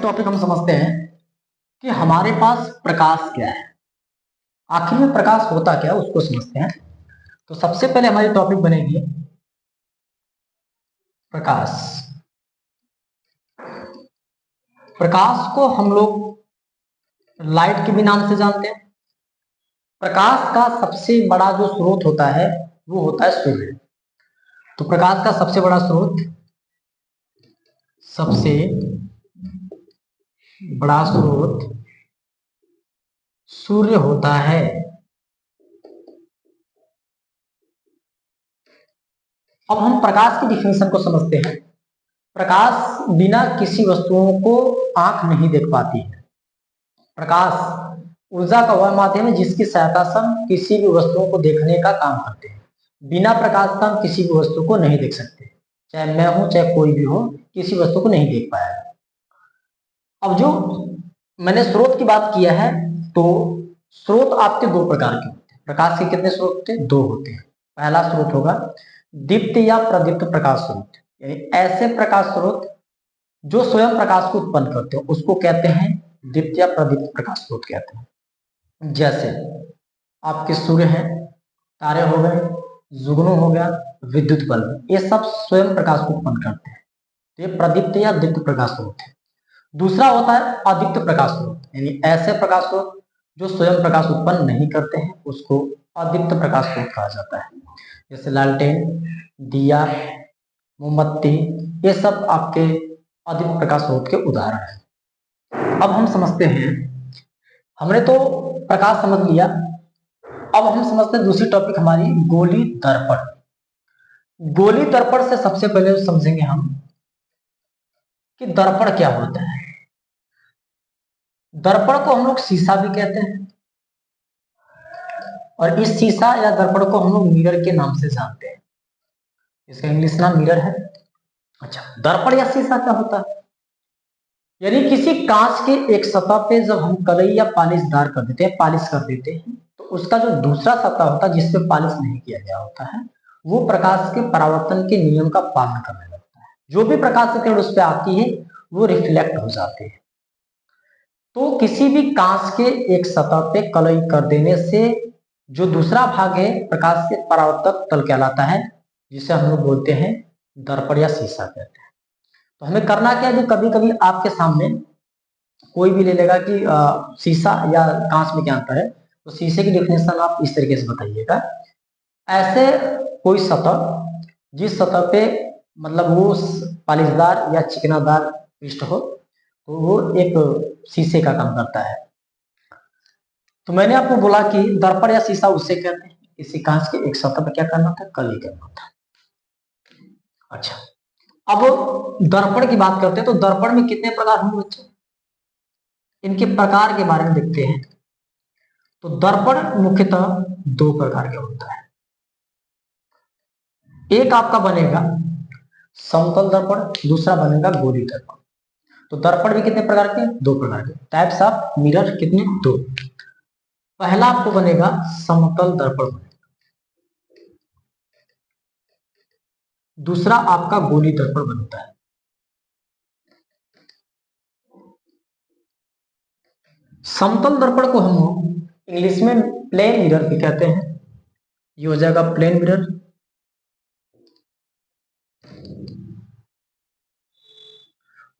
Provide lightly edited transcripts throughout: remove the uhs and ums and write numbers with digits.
Topic हम समझते हैं कि हमारे पास प्रकाश क्या है। आखिर में प्रकाश होता क्या है उसको समझते हैं। तो सबसे पहले हमारी टॉपिक बनेगी प्रकाश। प्रकाश को हम लोग लाइट के भी नाम से जानते हैं। प्रकाश का सबसे बड़ा जो स्रोत होता है वो होता है सूर्य। तो प्रकाश का सबसे बड़ा स्रोत, सबसे बड़ा स्रोत सूर्य होता है। अब हम प्रकाश की डिफिनेशन को समझते हैं। प्रकाश बिना किसी वस्तुओं को आंख नहीं देख पाती है। प्रकाश ऊर्जा का वह माध्यम है जिसकी सहायता से हम किसी भी वस्तुओं को देखने का काम करते हैं। बिना प्रकाश का हम किसी भी वस्तु को नहीं देख सकते, चाहे मैं हूं चाहे कोई भी हो, किसी वस्तु को नहीं देख पाएगा। अब जो मैंने स्रोत की बात किया है, तो स्रोत आपके दो प्रकार के होते हैं। प्रकाश के कितने स्रोत होते हैं? दो होते हैं। पहला स्रोत होगा दीप्त या प्रदीप्त प्रकाश स्रोत, यानी ऐसे प्रकाश स्रोत जो स्वयं प्रकाश को उत्पन्न करते हैं उसको कहते हैं दीप्त या प्रदीप्त प्रकाश स्रोत कहते हैं। जैसे आपके सूर्य है, तारे हो गए, जुगनू हो गया, विद्युत बल्ब, ये सब स्वयं प्रकाश को उत्पन्न करते हैं। तो ये प्रदीप्त या दीप्त प्रकाश स्रोत है। दूसरा होता है अदीप्त प्रकाश स्रोत, यानी ऐसे प्रकाश स्रोत जो स्वयं प्रकाश उत्पन्न नहीं करते हैं उसको अदीप्त प्रकाश स्रोत कहा जाता है। जैसे लालटेन, दिया, मोमबत्ती, ये सब आपके अदीप्त प्रकाश स्रोत के उदाहरण हैं। अब हम समझते हैं, हमने तो प्रकाश समझ लिया, अब हम समझते हैं दूसरी टॉपिक हमारी गोली दर्पण। गोली दर्पण से सबसे पहले समझेंगे हम कि दर्पण क्या होता है। दर्पण को हम लोग शीशा भी कहते हैं, और इस शीशा या दर्पण को हम लोग मिरर के नाम से जानते हैं। इसका इंग्लिश नाम मिरर है। अच्छा, दर्पण या शीशा क्या होता है? यानी किसी कांच के एक सतह पे जब हम कलई या पालिशदार कर देते हैं, पालिश कर देते हैं, तो उसका जो दूसरा सतह होता है जिसपे पालिश नहीं किया गया होता है, वो प्रकाश के परावर्तन के नियम का पालन करने लगता है। जो भी प्रकाश की किरण उस पर आती है वो रिफ्लेक्ट हो जाती है। तो किसी भी कांच के एक सतह पे कलई कर देने से जो दूसरा भाग है प्रकाश के परावर्तक तल कहलाता है, जिसे हम लोग बोलते हैं दर्पण या शीशा कहते हैं। तो हमें करना क्या है, जो कभी कभी आपके सामने कोई भी ले लेगा कि शीशा या कांच में क्या अंतर है, तो शीशे की डेफिनेशन आप इस तरीके से बताइएगा। ऐसे कोई सतह जिस सतह पे मतलब वो पालिशदार या चिकनादार पृष्ठ हो, तो वो एक शीशे का काम करता है। तो मैंने आपको बोला कि दर्पण या शीशा उससे कहते हैं किसी कांच के एक सतह पर क्या करना था, कली करना था। अच्छा, अब दर्पण की बात करते हैं। तो दर्पण में कितने प्रकार होंगे बच्चों, इनके प्रकार के बारे में देखते हैं। तो दर्पण मुख्यतः दो प्रकार का होता है। एक आपका बनेगा समतल दर्पण, दूसरा बनेगा गोली दर्पण। तो दर्पण भी कितने प्रकार के? दो प्रकार के। टाइप्स ऑफ मिरर कितने? दो। पहला आपको बनेगा समतल दर्पण, दूसरा आपका गोली दर्पण बनता है। समतल दर्पण को हम इंग्लिश में प्लेन मिरर भी कहते हैं। ये हो जाएगा प्लेन मिरर।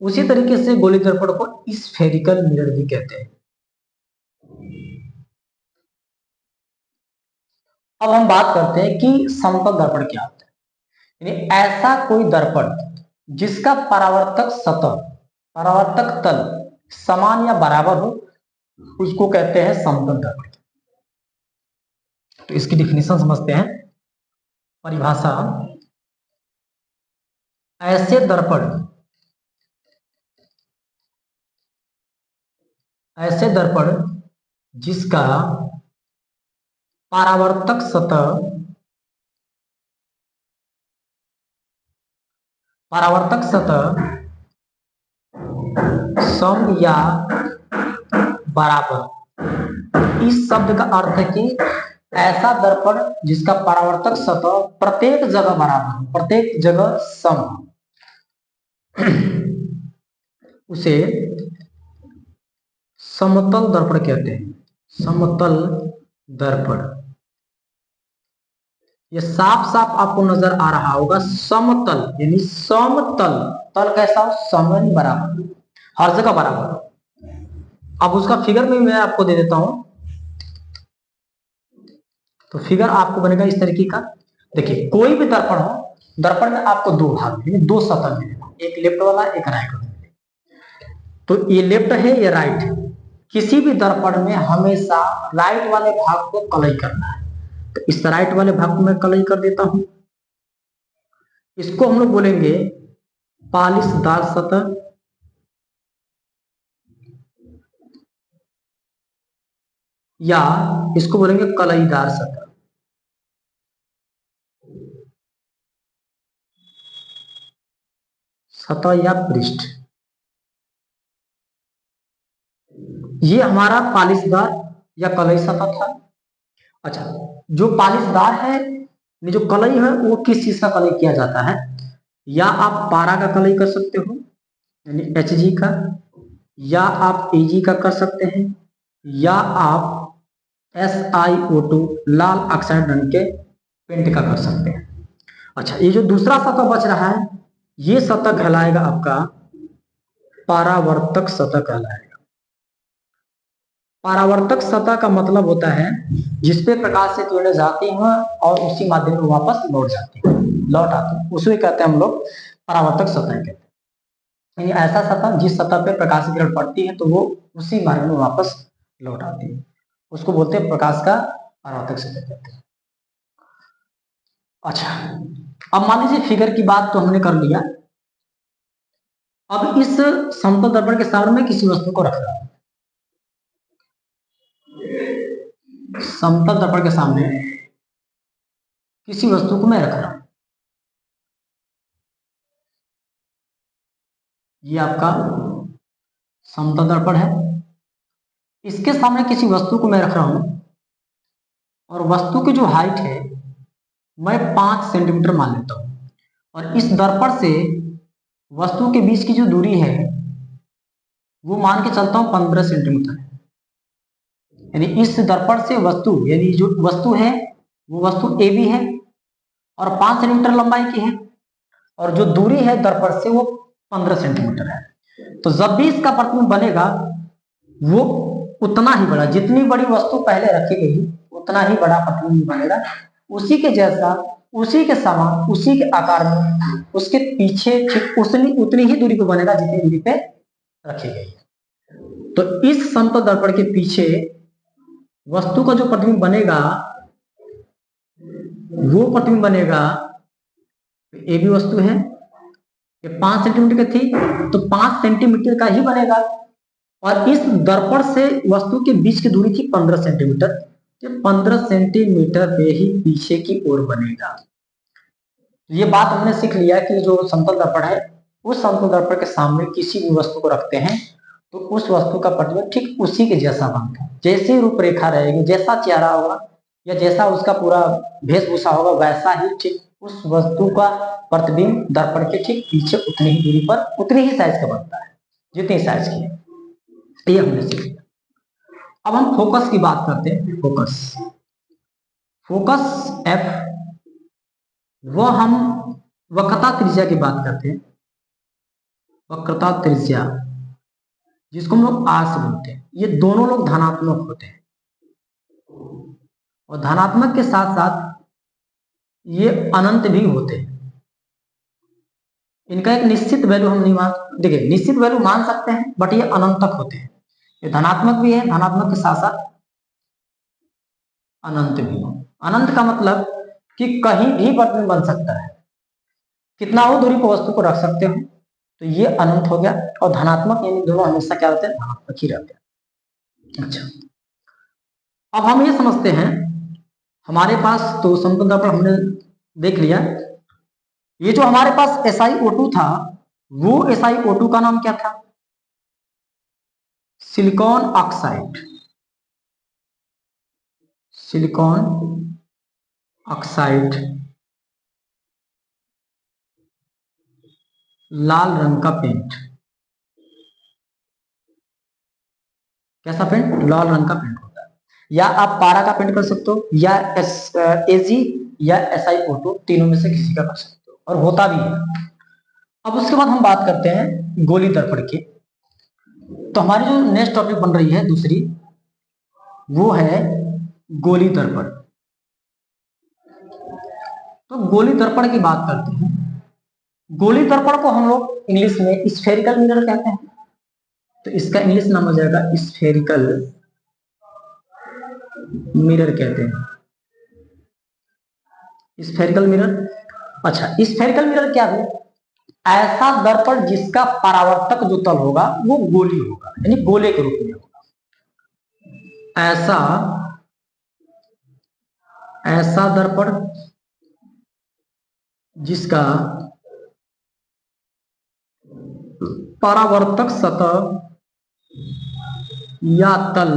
उसी तरीके से गोली दर्पण को स्फेरिकल मिरर भी कहते हैं। अब हम बात करते हैं कि समतल दर्पण क्या होता है। यानी ऐसा कोई दर्पण जिसका परावर्तक सतह, परावर्तक तल समान या बराबर हो, उसको कहते हैं समतल दर्पण। तो इसकी डिफिनेशन समझते हैं, परिभाषा। ऐसे दर्पण, ऐसे दर्पण जिसका परावर्तक सतह, परावर्तक सतह सम या बराबर। इस शब्द का अर्थ है कि ऐसा दर्पण जिसका परावर्तक सतह प्रत्येक जगह बराबर हो, प्रत्येक जगह सम हो, उसे समतल दर्पण कहते हैं। समतल दर्पण, ये साफ साफ आपको नजर आ रहा होगा। समतल यानी समतल, तल कैसा हो, सम बराबर, हर जगह बराबर। अब उसका फिगर में मैं आपको दे देता हूं। तो फिगर आपको बनेगा इस तरीके का। देखिए कोई भी दर्पण हो, दर्पण में आपको दो भाग मिलेंगे, दो सतह मिलेगा, एक लेफ्ट वाला एक राइट वाला। तो ये लेफ्ट है ये राइट है। किसी भी दर्पण में हमेशा राइट वाले भाग को कलई करना है। तो इस राइट वाले भाग को मैं कलई कर देता हूं। इसको हम लोग बोलेंगे पालिशदार सतह, या इसको बोलेंगे कलईदार सतह। सतह या पृष्ठ, ये हमारा पालिशदार या कलई सतह था। अच्छा, जो पालिशदार है, जो कलई है, वो किस चीज का कलई किया जाता है? या आप पारा का कलई कर सकते हो यानी Hg का, या आप Ag का कर सकते हैं, या आप SiO2 लाल ऑक्साइड रंग के पेंट का कर सकते हैं। अच्छा, ये जो दूसरा सतह बच रहा है, ये सतह कहलाएगा आपका परावर्तक सतह कहलाएगा। परावर्तक सतह का मतलब होता है जिसपे प्रकाश से किरणें जाती हैं और उसी माध्यम में वापस लौट आती है, उसे कहते हैं हम लोग परावर्तक सतह कहते हैं। यानी ऐसा सतह जिस सतह पे प्रकाश की किरण पड़ती है तो वो उसी मार्ग में वापस लौट आती है, उसको बोलते हैं प्रकाश का परावर्तक सतह कहते हैं। अच्छा, अब मान लीजिए फिगर की बात तो हमने कर लिया। अब इस समतल दर्पण के सामने में किसी वस्तु को रख रहा हूं। समतल दर्पण के सामने किसी वस्तु को मैं रख रहा हूं। ये आपका समतल दर्पण है। इसके सामने किसी वस्तु को मैं रख रहा हूं और वस्तु की जो हाइट है मैं 5 सेंटीमीटर मान लेता हूं, और इस दर्पण से वस्तु के बीच की जो दूरी है वो मान के चलता हूं 15 सेंटीमीटर। यानी इस दर्पण से वस्तु, यानी जो वस्तु है वो वस्तु ए बी है और 5 सेंटीमीटर लंबाई की है, और जो दूरी है दर्पण से वो 15 सेंटीमीटर है। तो जब भी इसका प्रतिबिंब बनेगा वो उतना ही बड़ा, जितनी बड़ी वस्तु पहले रखी गई उतना ही बड़ा प्रतिबिंब बनेगा, उसी के जैसा, उसी के समान, उसी के आकार में, उसके पीछे ठीक उतनी ही दूरी पे बनेगा जितनी दूरी पे रखी गई है। तो इस समतल दर्पण के पीछे वस्तु का जो प्रतिबिंब बनेगा वो प्रतिबिंब बनेगा, ए भी वस्तु है, ये 5 सेंटीमीटर की थी तो 5 सेंटीमीटर का ही बनेगा, और इस दर्पण से वस्तु के बीच की दूरी थी 15 सेंटीमीटर, ये 15 सेंटीमीटर पे ही पीछे की ओर बनेगा। ये बात हमने सीख लिया कि जो समतल दर्पण है, उस समतल दर्पण के सामने किसी भी वस्तु को रखते हैं तो उस वस्तु का प्रतिबिंब ठीक उसी के जैसा बनता है। जैसे रूपरेखा रहेगी, जैसा चेहरा होगा या जैसा उसका पूरा वेशभूषा होगा, वैसा ही ठीक उस वस्तु का प्रतिबिंब दर्पण के ठीक पीछे उतनी ही दूरी पर, उतनी ही साइज का बनता है जितनी साइज की है। ये हमने सीख लिया। अब हम फोकस की बात करते हैं। फोकस एफ, वो हम वक्रता त्रिज्या की बात करते हैं। वक्रता त्रिज्या जिसको हम लोग आर से बोलते हैं, ये दोनों लोग धनात्मक होते हैं, और धनात्मक के साथ साथ ये अनंत भी होते हैं। इनका एक निश्चित वैल्यू हम नहीं मान, देखिए निश्चित वैल्यू मान सकते हैं बट ये अनंत तक होते हैं। ये धनात्मक भी है, धनात्मक के साथ साथ अनंत भी है। अनंत का मतलब कि कहीं भी प्रतिबिंब बन सकता है, कितना हो दूरी पर वस्तु को रख सकते हो, तो ये अनंत हो गया। और धनात्मक यानी दोनों हमेशा क्या होते हैं, धनात्मक ही रहते हैं। अच्छा, अब हम ये समझते हैं, हमारे पास तो समतल दर्पण हमने देख लिया। ये जो हमारे पास SiO2 था, वो SiO2 का नाम क्या था? Silicon oxide. सिलिकॉन ऑक्साइड लाल रंग का पेंट। कैसा पेंट, लाल रंग का पेंट होता है। या आप पारा का पेंट कर सकते हो, या एजी या SiO2, तीनों में से किसी का कर सकते हो, और होता भी है। अब उसके बाद हम बात करते हैं गोली दर्पण की। तो हमारी जो नेक्स्ट टॉपिक बन रही है दूसरी, वो है गोली दर्पण। तो गोली दर्पण की बात करते हैं। गोली दर्पण को हम लोग इंग्लिश में स्फेरिकल मिरर कहते हैं। तो इसका इंग्लिश नाम हो जाएगा स्फेरिकल मिरर कहते हैं, स्फेरिकल मिरर। अच्छा, स्फेरिकल मिरर क्या है? ऐसा दर्पण जिसका परावर्तक जो तल होगा वो गोली होगा, यानी गोले के रूप में होगा। ऐसा ऐसा दर्पण जिसका परावर्तक सतह या तल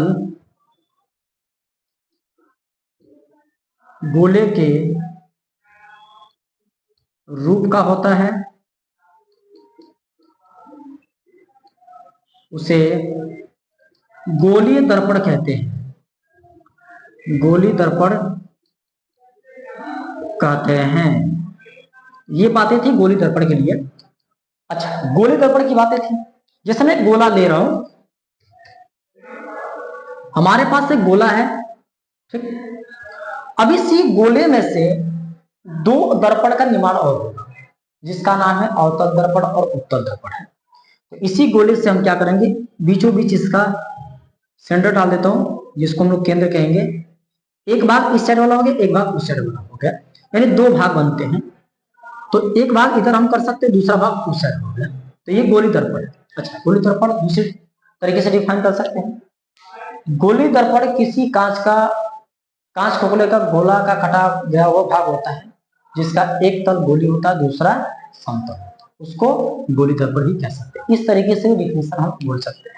गोले के रूप का होता है, उसे गोलीय दर्पण कहते हैं। गोली दर्पण कहते हैं। ये बातें थी गोली दर्पण के लिए। अच्छा, गोली दर्पण की बातें थी। जैसे मैं गोला ले रहा हूं, हमारे पास एक गोला है, ठीक। अब इसी गोले में से दो दर्पण का निर्माण और होगा, जिसका नाम है अवतल दर्पण और उत्तल दर्पण है। तो इसी गोले से हम क्या करेंगे, बीचों बीच इसका सेंटर डाल देता हूं, जिसको हम लोग केंद्र कहेंगे। एक भाग इस साइड वाला हो गया, एक भाग उस साइड वाला हो गया, यानी दो भाग बनते हैं। तो एक भाग इधर हम कर सकते हैं, दूसरा भाग उस साइड हो गया। तो ये गोली दर्पण है। अच्छा, गोली दर्पण दूसरे तरीके से डिफाइन कर सकते हैं। गोली दर्पण किसी कांच खोखले का गोला का कटा गया वो भाग होता है, जिसका एक तल गोली होता है, दूसरा समतल होता है, उसको गोली दर्पण ही कह सकते हैं। इस तरीके से डिफिनेशन हम बोल सकते हैं।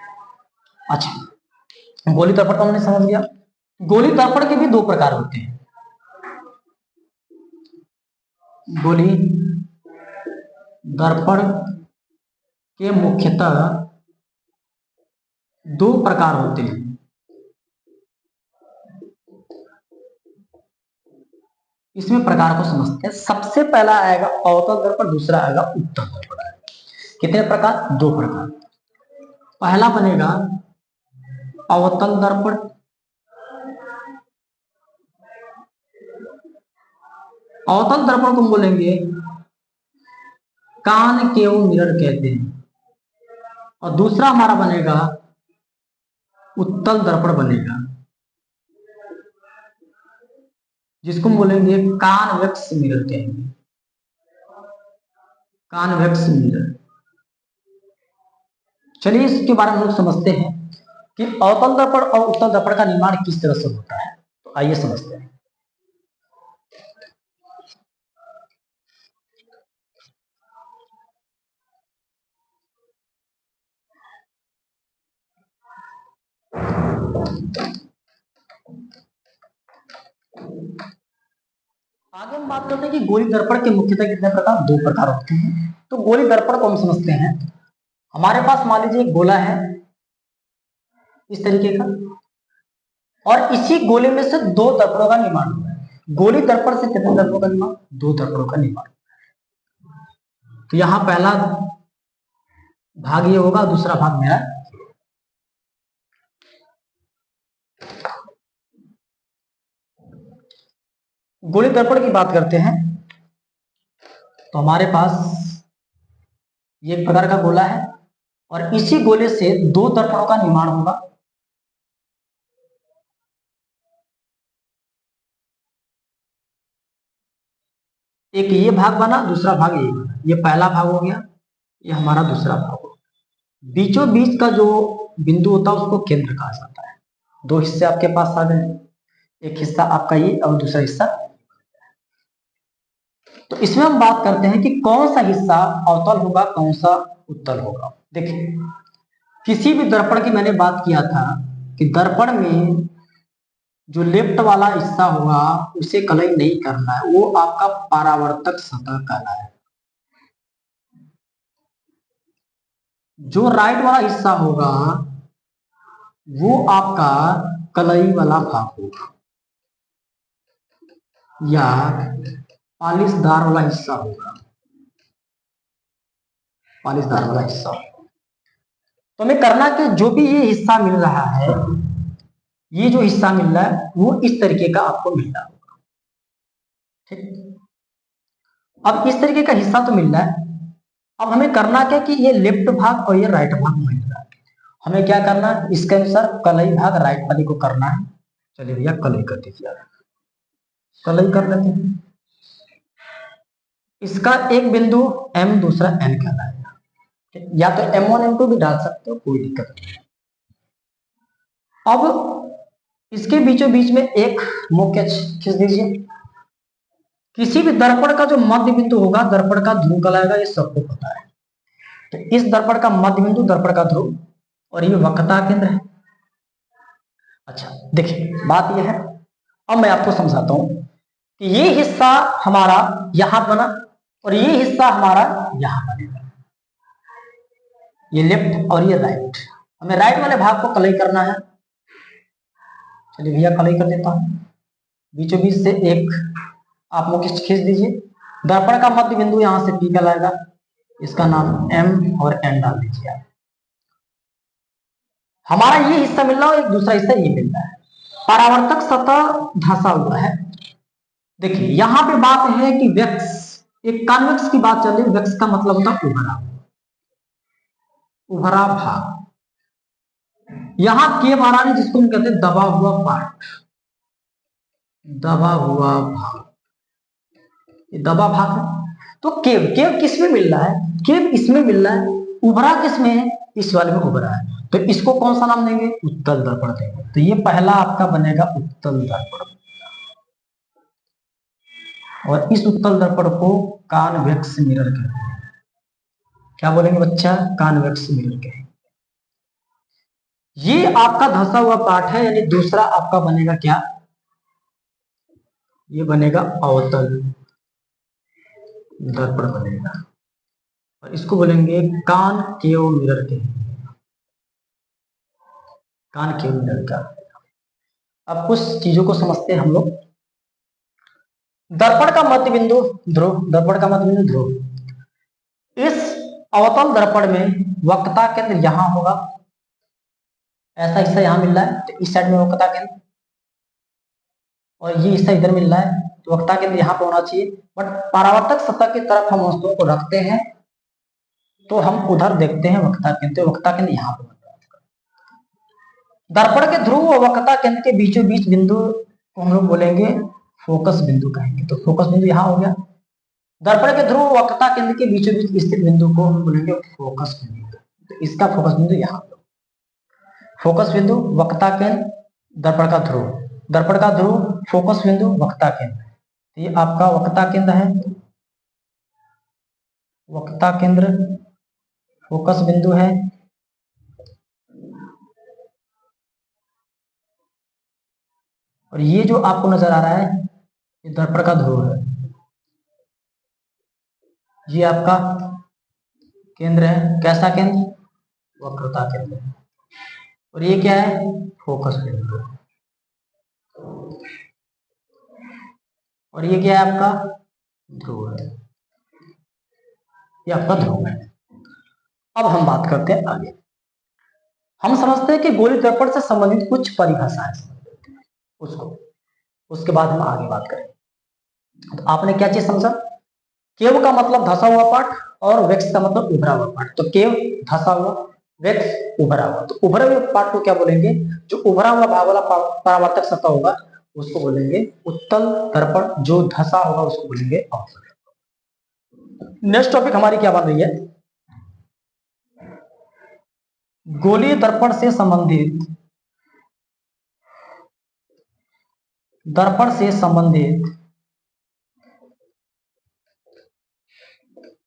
अच्छा, गोली दर्पण तो हमने समझ लिया। गोली दर्पण के भी दो प्रकार होते हैं। गोली दर्पण के मुख्यतः दो प्रकार होते हैं। इसमें प्रकार को समझते हैं। सबसे पहला आएगा अवतल दर्पण, दूसरा आएगा उत्तल दर्पण आएगा। कितने प्रकार? दो प्रकार। पहला बनेगा अवतल दर्पण, अवतल दर्पण को बोलेंगे कॉनकेव मिरर कहते हैं। और दूसरा हमारा बनेगा उत्तल दर्पण बनेगा, जिसको हम बोलेंगे कॉन्वेक्स मिरर कहेंगे, कॉन्वेक्स मिरर। चलिए इसके बारे में हम लोग समझते हैं कि अवतल दर्पण और उत्तल दर्पण का निर्माण किस तरह से होता है। तो आइए समझते हैं। आगे हम बात करते हैं कि गोली दर्पण के मुख्यतः कितने प्रकार? दो प्रकार होते हैं। तो गोली दर्पण को हम समझते हैं। हमारे पास मान लीजिए एक गोला है इस तरीके का, और इसी गोले में से दो दर्पणों का निर्माण हुआ है। गोली दर्पण से कितने दर्पणों का निर्माण? दो दर्पणों का निर्माण। तो यहां पहला भाग ये होगा, दूसरा भाग मेरा। गोली दर्पण की बात करते हैं तो हमारे पास ये एक प्रकार का गोला है, और इसी गोले से दो दर्पणों का निर्माण होगा। एक ये भाग बना, दूसरा भाग ये बना। ये पहला भाग हो गया, ये हमारा दूसरा भाग हो गया। बीचों बीच का जो बिंदु होता है उसको केंद्र कहा जाता है। दो हिस्से आपके पास आ गए, एक हिस्सा आपका ये और दूसरा हिस्सा। तो इसमें हम बात करते हैं कि कौन सा हिस्सा अवतल होगा, कौन सा उत्तल होगा। देखिए, किसी भी दर्पण की मैंने बात किया था कि दर्पण में जो लेफ्ट वाला हिस्सा होगा उसे कलई नहीं करना है, वो आपका परावर्तक सतह कहलाएगा। जो राइट वाला हिस्सा होगा वो आपका कलई वाला भाग होगा या पालिशदार वाला हिस्सा होगा, पालिशदार वाला हिस्सा। तो हमें करना कि जो भी ये हिस्सा मिल रहा है, ये जो हिस्सा मिल रहा है वो इस तरीके का आपको मिल रहा होगा। ठीक, अब इस तरीके का हिस्सा तो मिल रहा है। अब हमें करना क्या कि ये लेफ्ट भाग और ये राइट भाग मिल रहा है। हमें क्या करना है, इसके अनुसार कलई भाग राइट वाले को करना है। चलिए भैया कलई कर दीजिए, कलई कर लेते हैं। इसका एक बिंदु M, दूसरा N कहलाएगा। या तो M1 M2 भी डाल सकते हो, कोई दिक्कत नहीं। अब इसके बीचों बीच में एक मुख्य खींच दीजिए। किसी भी दर्पण का जो मध्य बिंदु होगा दर्पण का ध्रुव कहलाएगा, ये सबको पता है। तो इस दर्पण का मध्य बिंदु दर्पण का ध्रुव और ये वक्रता केंद्र है। अच्छा देखिए बात यह है, अब मैं आपको समझाता हूं कि ये हिस्सा हमारा यहां बना और ये हिस्सा हमारा यहां बनेगा, ये लेफ्ट और ये राइट। हमें राइट वाले भाग को कलई करना है। चलिए भैया कलई कर देता हूं। बीचों बीच से एक आप लोग खींच दीजिए। दर्पण का मध्य बिंदु यहां से P कहलाएगा, इसका नाम M और N डाल दीजिए आप। हमारा ये हिस्सा मिल रहा है, एक दूसरा हिस्सा ये मिल रहा है। परावर्तक सतह धंसा हुआ है। देखिए यहां पे बात है कि वेक्स, एक कॉन्वेक्स की बात चल रही है। वेक्स का मतलब होता है उभरा, उभरा भाग। यहां केव आ रहा है जिसको हम कहते हैं दबा हुआ पार्ट, दबा हुआ भाग, ये दबा भाग है। तो केव, केव किस में मिल रहा है, केव इसमें मिल रहा है। उभरा किस में है, इस वाले में उभरा है। तो इसको कौन सा नाम देंगे, उत्तल दर्पण देंगे। तो ये पहला आपका बनेगा उत्तल दर्पण, और इस उत्तल दर्पण को कॉन्वेक्स मिरर कहते हैं। क्या बोलेंगे बच्चा, कॉन्वेक्स मिरर कहेंगे। ये आपका धंसा हुआ पार्ट है, यानी दूसरा आपका बनेगा क्या, ये बनेगा अवतल दर्पण बनेगा, और इसको बोलेंगे कॉनकेव मिरर कहेंगे, कॉनकेव मिरर का। अब कुछ चीजों को समझते हैं हम लोग। दर्पण का मध्य बिंदु ध्रुव, दर्पण का मध्य बिंदु ध्रुव। इस अवतल दर्पण में वक्रता केंद्र यहां होगा, ऐसा हिस्सा यहां मिल रहा है तो इस साइड में वक्रता केंद्र, और ये हिस्सा इधर मिल रहा है तो वक्रता केंद्र यहां पर होना चाहिए। बट परावर्तक सतह की तरफ हम वस्तुओं को रखते हैं तो हम उधर देखते हैं वक्रता केंद्र, तो वक्रता केंद्र यहां पर। दर्पण के ध्रुव और वक्रता केंद्र के बीचों बीच बिंदु को हम लोग बोलेंगे फोकस बिंदु कहेंगे। तो फोकस बिंदु यहां हो गया। दर्पण के ध्रुव और वक्रता केंद्र के बीचों बीच स्थित बिंदु को हम बोलेंगे फोकस बिंदु। तो इसका फोकस बिंदु यहां, फोकस बिंदु वक्रता केंद्र दर्पण का ध्रुव, दर्पण का ध्रुव फोकस बिंदु वक्रता केंद्र। तो ये आपका वक्रता केंद्र है, वक्रता केंद्र फोकस बिंदु है, और ये जो आपको नजर आ रहा है ये दर्पण का ध्रुव है, ये आपका केंद्र है। कैसा केंद्र, वक्रता केंद्र। और ये क्या है, फोकस बिंदु। और ये क्या है आपका ध्रुव है, ये आपका ध्रुव है। अब हम बात करते हैं आगे। हम समझते हैं कि गोलीय दर्पण से संबंधित कुछ परिभाषाएं उसको, उसके बाद हम आगे बात करें। तो आपने क्या चीज समझा, केव का मतलब धंसा हुआ पार्ट और वेक्स का मतलब उभरा हुआ पार्ट। तो केव धंसा हुआ, वेक्स उभरा हुआ। तो उभरे हुए पार्ट को क्या बोलेंगे, जो उभरा हुआ भाग वाला परावर्तक सतह होगा उसको बोलेंगे उत्तल दर्पण, जो धंसा होगा उसको बोलेंगे अवतल। नेक्स्ट टॉपिक हमारी क्या बन रही है, गोलीय दर्पण से संबंधित, दर्पण से संबंधित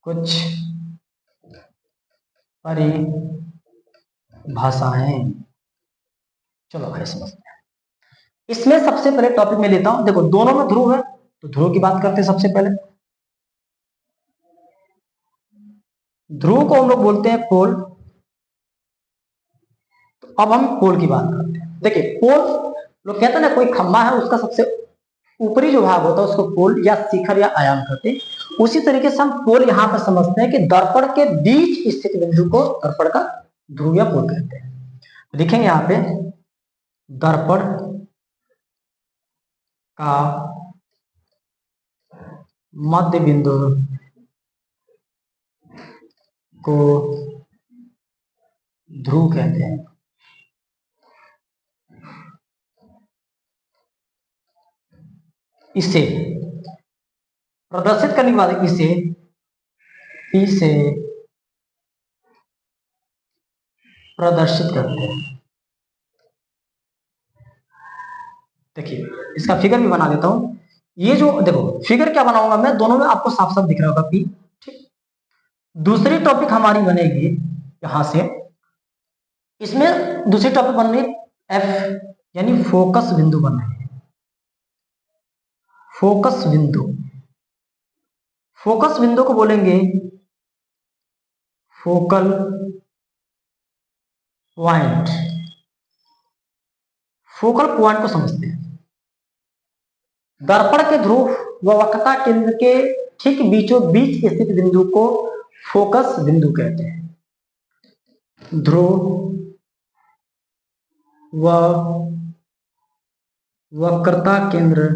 कुछ परिभाषाएं। चलो भाई समझते हैं। इसमें सबसे पहले टॉपिक में लेता हूं, देखो दोनों में ध्रुव है तो ध्रुव की बात करते हैं सबसे पहले। ध्रुव को हम लोग बोलते हैं पोल। तो अब हम पोल की बात करते हैं। देखिए पोल, लोग कहते हैं ना, कोई खंभा है उसका सबसे ऊपरी जो भाग होता है उसको पोल या शिखर या आयाम कहते हैं। उसी तरीके से हम पोल यहाँ पर समझते हैं कि दर्पण के बीच स्थित बिंदु को दर्पण का ध्रुव या पोल कहते हैं। लिखेंगे यहाँ पे दर्पण का मध्य बिंदु को ध्रुव कहते हैं। इसे प्रदर्शित करने के बाद इसे P से प्रदर्शित करते हैं। देखिए इसका फिगर भी बना देता हूं। ये जो देखो फिगर क्या बनाऊंगा मैं, दोनों में आपको साफ साफ दिख रहा होगा P। ठीक, दूसरी टॉपिक हमारी बनेगी यहां से, इसमें दूसरी टॉपिक बन रही F, यानी फोकस बिंदु बन रही है। फोकस बिंदु, फोकस बिंदु को बोलेंगे फोकल पॉइंट। फोकल पॉइंट को समझते हैं। दर्पण के ध्रुव व वक्रता केंद्र के ठीक बीचों बीच स्थित बिंदु को फोकस बिंदु कहते हैं। ध्रुव व वक्रता केंद्र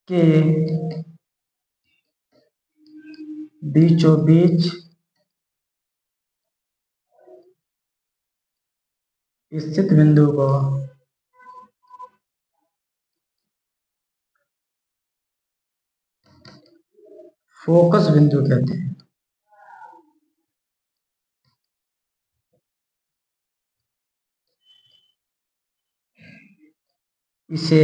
के बीचों बीच स्थित बिंदु को फोकस बिंदु कहते हैं। इसे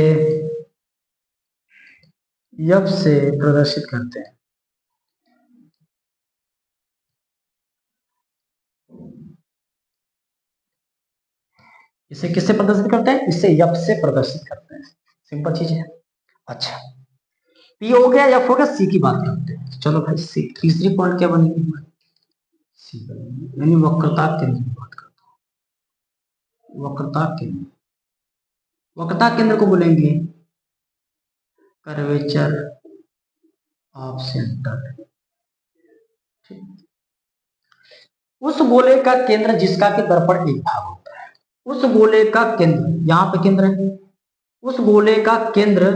F से प्रदर्शित करते हैं। इसे किससे प्रदर्शित करते हैं? इसे F से प्रदर्शित करते हैं। सिंपल चीज है। अच्छा, P हो गया, F हो गया, C की बात करते हैं। चलो भाई C, तीसरी पॉइंट क्या बनेगी? C बनेगी, यानी वक्रता केंद्र की बात करते हैं। वक्रता केंद्र, वक्रता केंद्र को बोलेंगे कर्वेचर ऑफ सेंटर। उस गोले का केंद्र जिसका कि दर्पण एक भाग होता है। उस गोले का केंद्र, यहाँ पे केंद्र है, उस गोले का केंद्र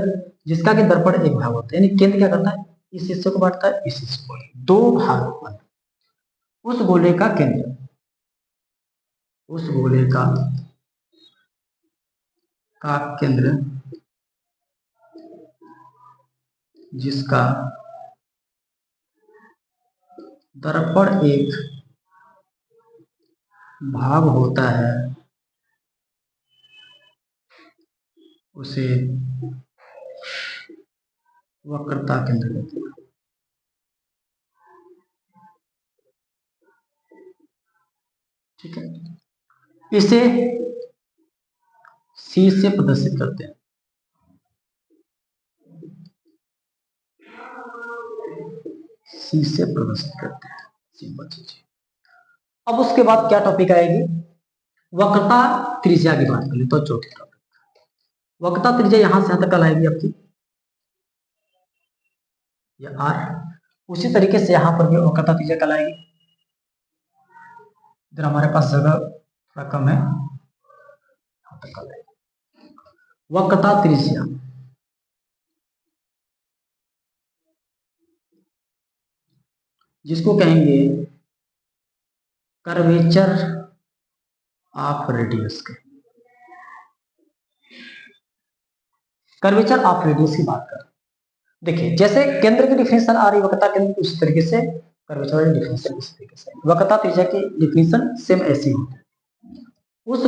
जिसका कि दर्पण एक भाग होता है, यानी केंद्र क्या करता है? इस हिस्से को बांटता है, इस हिस्से को, दो भाग पर। उस गोले का केंद्र, उस गोले का केंद्र जिसका दर्पण एक भाग होता है उसे वक्रता केंद्र कहते हैं। ठीक है, इसे C से प्रदर्शित करते हैं। C से प्रदर्शित करते हैं, सिंपल चीज। अब उसके बाद क्या टॉपिक आएगी? वक्रता त्रिज्या की बात करें तो चौथी टॉपिक वक्रता त्रिज्या यहां से यहां तक आएगी आपकी, ये R। उसी तरीके से यहां पर भी वक्रता त्रिज्या कल आएगी। इधर हमारे पास जगह थोड़ा कम है, वक्रता त्रिज्या जिसको कहेंगे कर्वेचर ऑफ रेडियस के, कर्वेचर ऑफ रेडियस की बात कर। देखिए जैसे केंद्र की डिफिनेशन आ रही वक्रता केंद्र, उस तरीके से कर्वेचर की डिफिनेशन इस तरीके से। वक्रता त्रिज्या की डिफिनेशन सेम ऐसी होती है। उस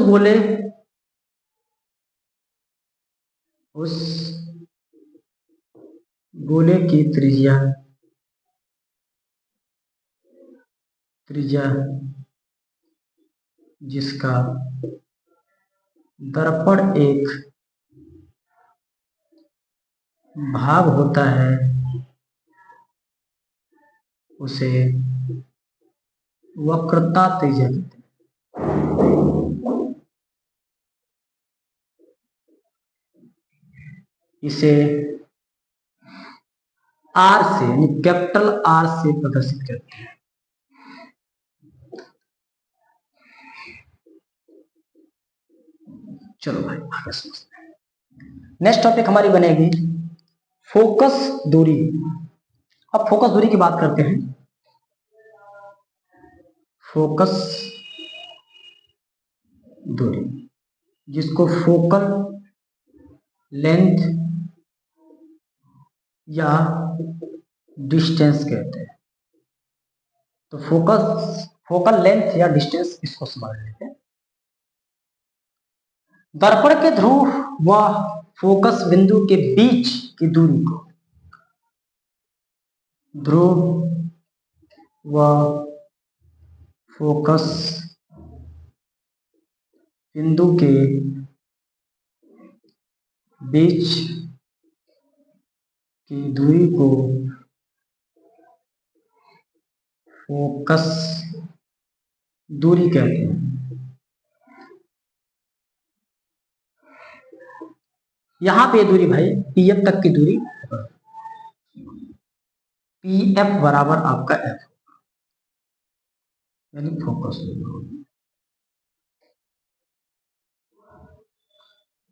गोले की त्रिज्या जिसका दर्पण एक भाग होता है उसे वक्रता त्रिज्या कहते हैं। इसे आर से, यानी कैपिटल आर से प्रदर्शित करते हैं। चलो भाई आगे समझते हैं। नेक्स्ट टॉपिक हमारी बनेगी फोकस दूरी। अब फोकस दूरी की बात करते हैं। फोकस दूरी, जिसको फोकल लेंथ या डिस्टेंस कहते हैं। तो फोकल लेंथ या डिस्टेंस, इसको समझ लेते हैं। दर्पण के ध्रुव व फोकस बिंदु के बीच की दूरी को ध्रुव व फोकस बिंदु के बीच की दूरी को फोकस दूरी कहते हैं। यहां पे दूरी भाई पीएफ तक की दूरी, पीएफ बराबर आपका एफ, यानी फोकस दूरी।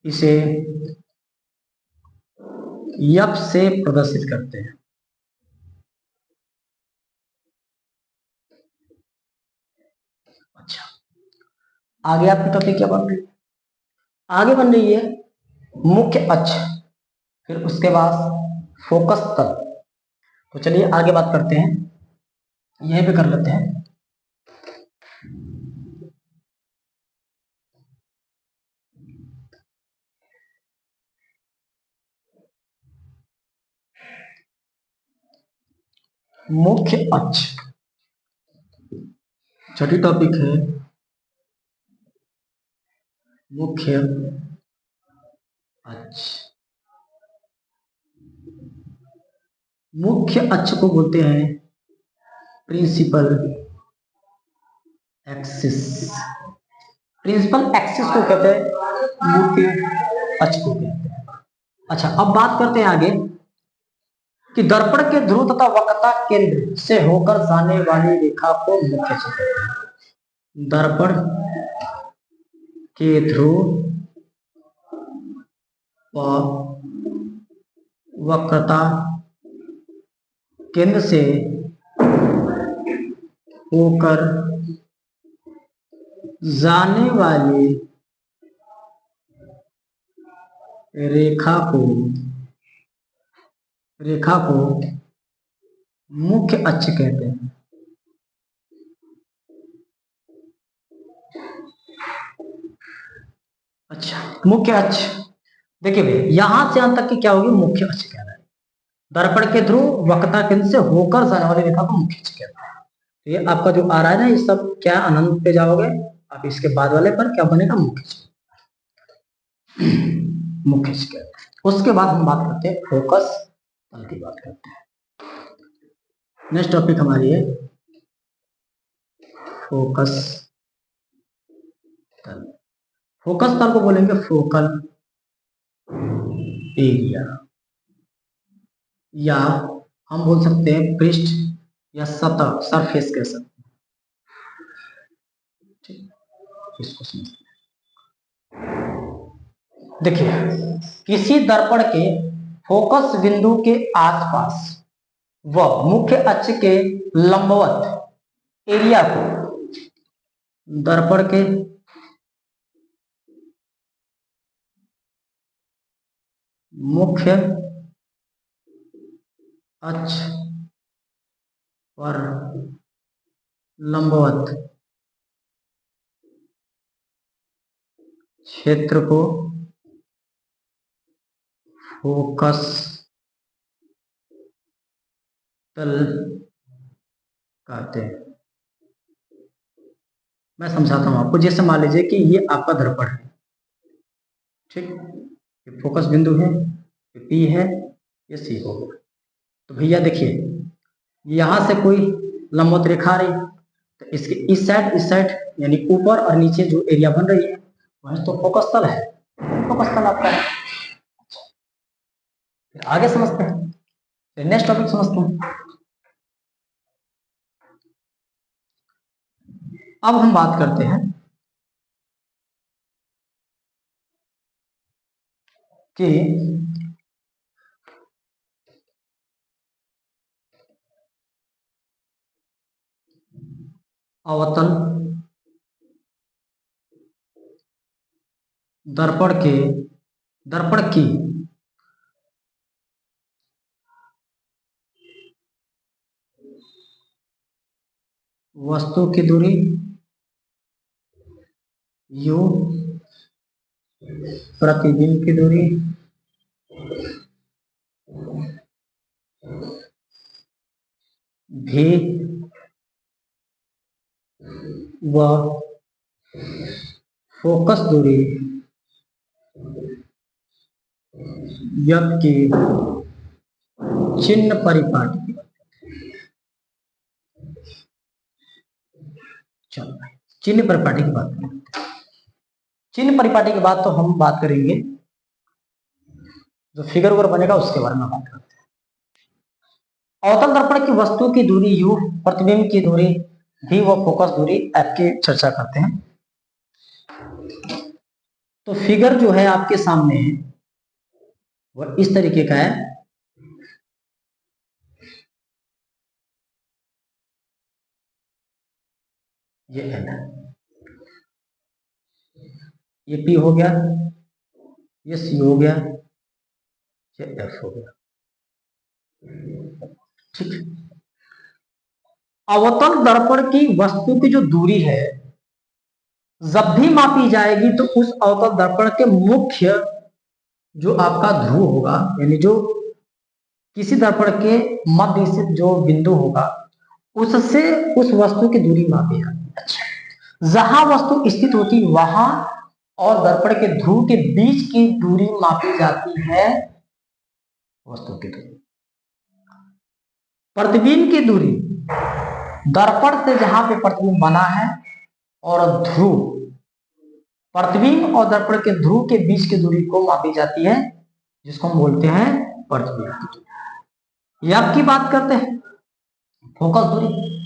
इसे एफ से प्रदर्शित करते हैं। अच्छा, आगे आपकी टॉपिक क्या बन रही है? आगे बन रही है मुख्य अक्ष, फिर उसके बाद फोकस तल। तो चलिए आगे बात करते हैं, यहीं पे कर लेते हैं। मुख्य अक्ष, छठी टॉपिक है मुख्य अक्ष। मुख्य अक्ष को बोलते हैं प्रिंसिपल एक्सिस। प्रिंसिपल एक्सिस को कहते हैं मुख्य अक्ष को कहते हैं। अच्छा, अब बात करते हैं आगे कि दर्पण के ध्रुव तथा वक्रता केंद्र से होकर जाने वाली रेखा को मुख्य अक्ष कहते हैं। दर्पण के ध्रुव व वक्रता केंद्र से होकर जाने वाली रेखा को मुख्य अक्ष कहते हैं। अच्छा, मुख्य अक्ष देखिए भाई, यहां से यहां तक की क्या होगी, मुख्य अक्ष कहना है। दर्पण के ध्रुव वक्रता केंद्र से होकर जाने वाली रेखा को मुख्य अक्ष कहते हैं। तो ये आपका जो आ रहा है ना, ये सब क्या अनंत पे जाओगे आप, इसके बाद वाले पर क्या बनेगा, मुख्य अक्ष। मुख्य अक्ष कहते हैं। उसके बाद हम बात करते हैं फोकस तल की बात करते हैं। नेक्स्ट टॉपिक हमारी है फोकस तल। फोकस तल को बोलेंगे फोकल एरिया, या हम बोल सकते हैं पृष्ठ या सतह, सरफेस कह सकते हैं। ठीक, इसको समझते हैं। देखिए, किसी दर्पण के फोकस बिंदु के आसपास व मुख्य अक्ष के लंबवत एरिया को दर्पण के मुख्य अक्ष पर लंबवत क्षेत्र को फोकस तल कहते हैं। मैं समझाता हूं आपको। जैसे मान लीजिए कि ये आपका दर्पण है, ठीक, ये फोकस बिंदु है, ये पी है, ये सी होगा। तो भैया देखिए, यहां से कोई लंबवत रेखा आ रही, तो इसके इस साइड यानी ऊपर और नीचे जो एरिया बन रही है वह तो फोकस तल है, फोकस तल आपका है। फिर आगे समझते हैं, फिर नेक्स्ट टॉपिक समझते हैं। अब हम बात करते हैं कि अवतल दर्पण की वस्तु की दूरी u, प्रतिबिंब की दूरी v व फोकस दूरी की चिन्ह परिपाटी। चलो चिन्ह परिपाटी की बात करें। चिन्ह परिपाटी के बाद तो हम बात करेंगे जो फिगर वगैरह बनेगा उसके बारे में बात करते हैं। अवतल दर्पण की वस्तु की दूरी u, प्रतिबिंब की दूरी v व फोकस दूरी f की चर्चा करते हैं। तो फिगर जो है आपके सामने वह इस तरीके का है। ये n है, ये p हो गया, ये c हो गया, ये f हो गया। ठीक। अवतल दर्पण की वस्तु की जो दूरी है जब भी मापी जाएगी तो उस अवतल दर्पण के मुख्य जो आपका ध्रुव होगा, यानी जो किसी दर्पण के मध्य स्थित जो बिंदु होगा उससे उस वस्तु की दूरी मापी जाती है। अच्छा, जहां वस्तु स्थित होती वहां और दर्पण के ध्रुव के बीच की दूरी मापी जाती है वस्तु की दूरी। प्रतिबिंब की दूरी दर्पण से जहां पे प्रतिबिंब बना है और ध्रुव, प्रतिबिंब और दर्पण के ध्रुव के बीच की दूरी को मापी जाती है जिसको हम बोलते हैं प्रतिबिंब की दूरी। अब की बात करते हैं फोकस दूरी।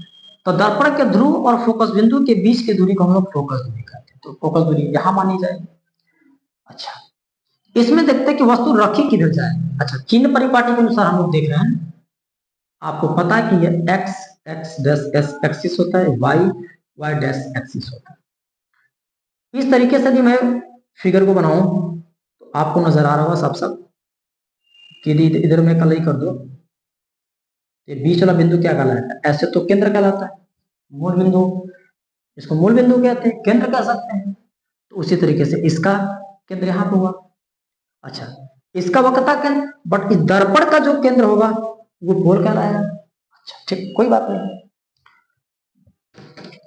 तो दर्पण के ध्रुव और फोकस बिंदु के बीच की दूरी को हम लोग फोकस दूरी कहते हैं। तो फोकस दूरी यहां मानी जाएगी। अच्छा, इसमें देखते हैं कि वस्तु रखी किधर जाए। अच्छा, चिन्ह परिपाटी के अनुसार हम लोग देख रहे हैं, आपको पता है कि ये x डैश एक्सिस होता है, y डैश एक्सिस होता है। इस तरीके से यदि मैं फिगर को बनाऊं तो आपको नजर आ रहा होगा साफ साफ कि इधर मैं कलई कर दो, ये बीच वाला बिंदु क्या कहलाता है? ऐसे तो केंद्र कहलाता है, मूल बिंदु, इसको मूल बिंदु कहते हैं, केंद्र कह सकते हैं। तो उसी तरीके से इसका केंद्र यहाँ पे हुआ। अच्छा, इसका वक्रता केंद्र, बट इस दर्पण का जो केंद्र होगा वो पोल कहलाएगा। अच्छा ठीक, कोई बात नहीं।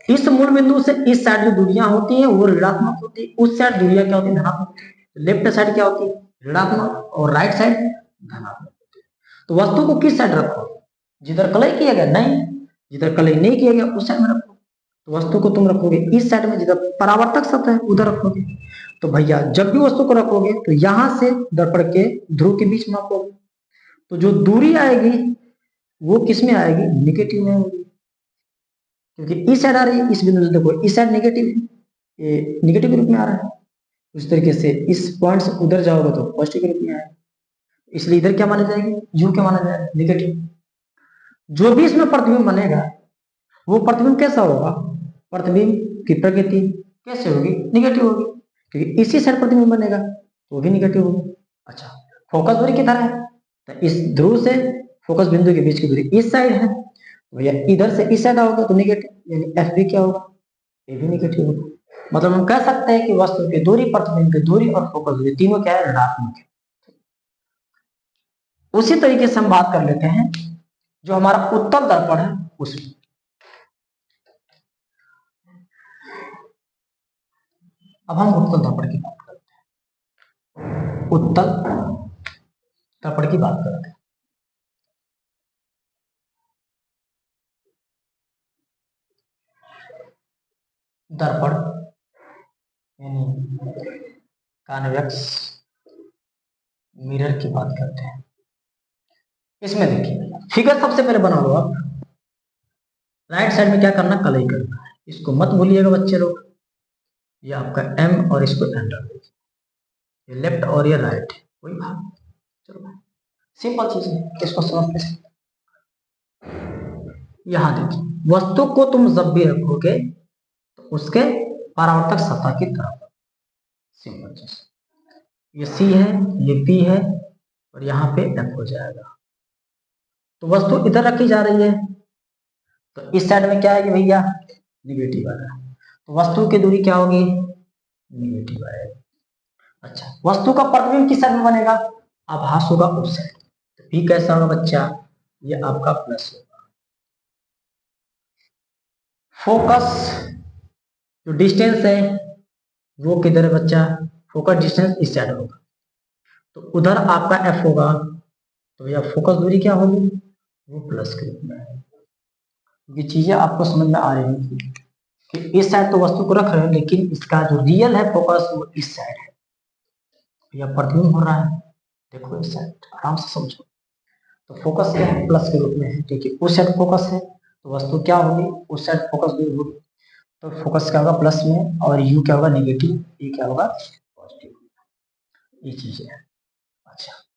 इस मूल बिंदु से इस साइड जो दूरियां होती हैं वो ऋणात्मक होती है, उस साइड दूरियां क्या होती है? धनात्मक। लेफ्ट साइड क्या होती है? ऋणात्मक, और राइट साइड धनात्मक। तो वस्तु को किस साइड रखो? जिधर कलई किया गया? नहीं, जिधर कलई नहीं किया गया उस साइड में रखो। तो वस्तु को तुम रखोगे इस साइड में, जिधर परावर्तक सतह है उधर रखोगे। तो भैया जब भी वस्तु को रखोगे तो यहां से दर्पण के ध्रुव के बीच मापोगे, तो जो दूरी आएगी वो किस में आएगी? निगेटिव में होगी, क्योंकि इस साइड आ रही है। इस बिंदु से देखो इस साइड निगेटिव है, ये निगेटिव रूप में आ रहा है। उस तरीके से इस पॉइंट से उधर जाओगे तो पॉजिटिव रूप में आएगा, इसलिए इधर क्या माना जाएगी? यू क्या माना जाएगा? निगेटिव। जो भी इसमें प्रतिबिंब बनेगा वो प्रतिबिंब कैसा होगा? प्रतिबिंब की प्रकृति कैसे होगी? निगेटिव होगी, क्योंकि इसी साइड प्रतिबिंब बनेगा तो वो भी निगेटिव होगी। अच्छा, फोकस दूरी किधर है? तो इस ध्रुव से फोकस बिंदु के बीच की दूरी इस साइड है, तो भैया इधर से इस साइड आओगे तो निगेटिव, यानी एफ भी क्या होगा? ये भी निगेटिव होगा। मतलब हम कह सकते हैं कि वस्तु की दूरी, प्रतिबिंब की दूरी और फोकस दूरी तीनों क्या है? ऋणात्मक है। उसी तरीके से हम बात कर लेते हैं जो हमारा उत्तल दर्पण है उसमें। अब हम उत्तल दर्पण की बात करते हैं, उत्तल दर्पण की बात करते हैं। दर्पण यानी कॉन्वेक्स मिरर की बात करते हैं। इसमें देखिए फिगर सबसे पहले बना लो आप। राइट साइड में क्या करना, कलई करना है, इसको मत भूलिएगा बच्चे लोग। ये आपका एम और इसको एन रख दीजिए, ये लेफ्ट और ये राइट, कोई बात। चलो सिंपल चीज है, इसको समझते हैं। यहां देखिए वस्तु को तुम जब भी रखोगे तो उसके परावर्तक सतह की तरफ, सिंपल चीज। ये सी है, ये पी है और यहाँ पे एफ हो जाएगा। तो वस्तु इधर रखी जा रही है तो इस साइड में क्या है कि भैया निगेटिव आ रहा है, तो वस्तु की दूरी क्या होगी, निगेटिव आएगी। अच्छा, वस्तु का प्रतिबिंब किस साइड में बनेगा, आभास होगा उस साइड, तो पी कैसा होगा बच्चा, ये आपका प्लस होगा। फोकस जो डिस्टेंस है वो किधर है बच्चा, फोकस डिस्टेंस इस साइड होगा, तो उधर आपका एफ होगा, तो भैया फोकस दूरी क्या होगी, वो प्लस के रूप में है। ये चीजें आपको समझ में आ रही है कि इस साइड तो वस्तु को रख रहे हैं लेकिन इसका जो रियल है फोकस वो इस साइड है, या प्रतिबिंब हो रहा है, देखो इस साइड, आराम से समझो। तो फोकस क्या है, प्लस के रूप में है, क्योंकि उस साइड फोकस है तो वस्तु क्या होगी, उस साइड फोकस दूर होगी, तो फोकस क्या होगा प्लस में और यू क्या होगा नेगेटिव, ये क्या होगा पॉजिटिव, ये चीज है। अच्छा